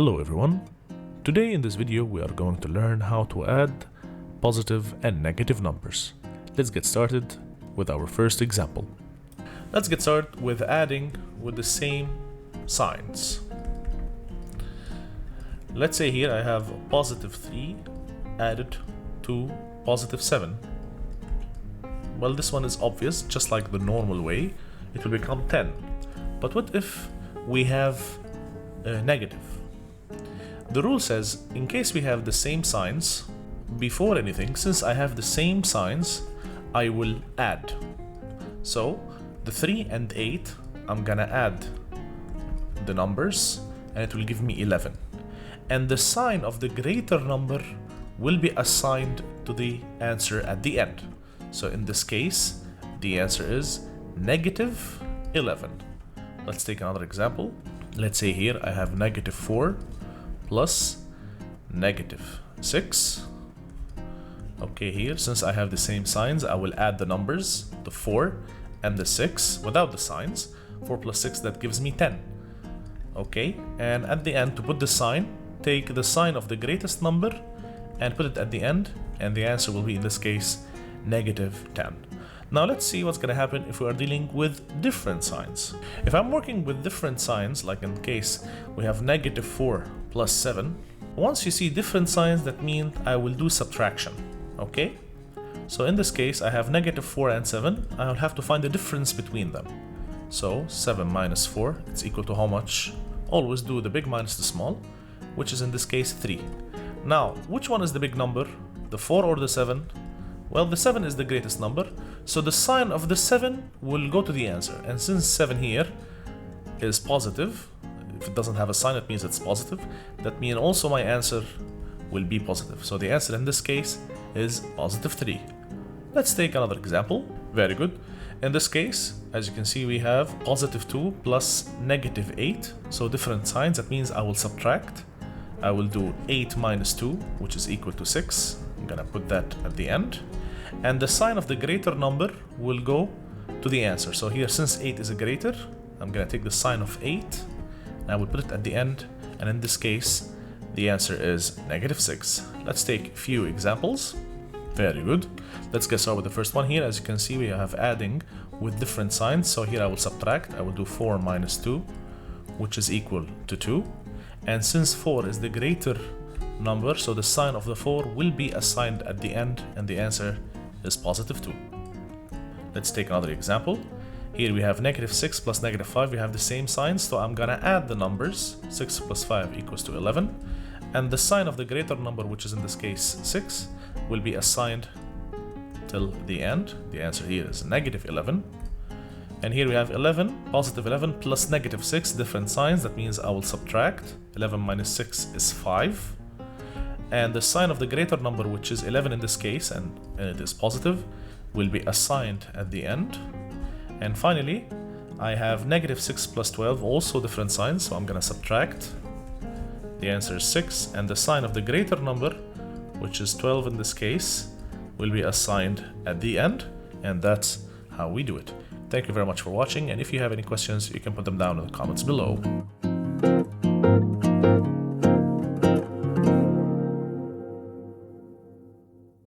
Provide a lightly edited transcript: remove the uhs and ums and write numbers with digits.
Hello everyone. Today in this video we are going to learn how to add positive and negative numbers. Let's get started with our first example. Let's get started with adding with the same signs. Let's say here I have positive 3 added to positive 7. Well, this one is obvious, just like the normal way, it will become 10. But what if we have a negative? The rule says, in case we have the same signs, before anything, since I have the same signs, I will add. So, the 3 and 8, I'm gonna add the numbers, and it will give me 11. And the sign of the greater number will be assigned to the answer at the end. So in this case, the answer is negative 11. Let's take another example. Let's say here I have negative 4 plus negative 6. Okay, here since I have the same signs, I will add the numbers, the 4 and the 6 without the signs. 4 plus 6, that gives me 10. Okay, and at the end, to put the sign, take the sign of the greatest number and put it at the end, and the answer will be, in this case, negative 10. Now let's see what's going to happen if we are dealing with different signs. If I'm working with different signs, like in case we have negative 4 plus 7, once you see different signs, that means I will do subtraction. Okay? So in this case, I have negative 4 and 7. I'll have to find the difference between them. So 7 minus 4, it's equal to how much? Always do the big minus the small, which is in this case 3. Now, which one is the big number? The 4 or the 7? Well, the 7 is the greatest number, so the sign of the 7 will go to the answer. And since 7 here is positive, if it doesn't have a sign, it means it's positive. That means also my answer will be positive. So the answer in this case is positive 3. Let's take another example. Very good. In this case, as you can see, we have positive 2 plus negative 8. So different signs, that means I will subtract. I will do 8 minus 2, which is equal to 6. I'm gonna put that at the end. And the sign of the greater number will go to the answer. So here, since 8 is a greater, I'm gonna take the sign of 8, and I will put it at the end. And in this case, the answer is negative 6. Let's take a few examples. Very good. Let's get started with the first one here. As you can see, we have adding with different signs. So here I will subtract. I will do 4 minus 2, which is equal to 2. And since 4 is the greater number, so the sign of the 4 will be assigned at the end, and the answer is positive 2. Let's take another example. Here we have negative 6 plus negative 5. We have the same signs, so I'm gonna add the numbers. 6 plus 5 equals to 11. And the sign of the greater number, which is in this case 6, will be assigned till the end. The answer here is negative 11. And here we have 11, positive 11 plus negative 6, different signs. That means I will subtract. 11 minus 6 is 5. And the sign of the greater number, which is 11 in this case, and it is positive, will be assigned at the end. And finally, I have negative 6 plus 12, also different signs, so I'm going to subtract. The answer is 6, and the sign of the greater number, which is 12 in this case, will be assigned at the end, and that's how we do it. Thank you very much for watching, and if you have any questions, you can put them down in the comments below.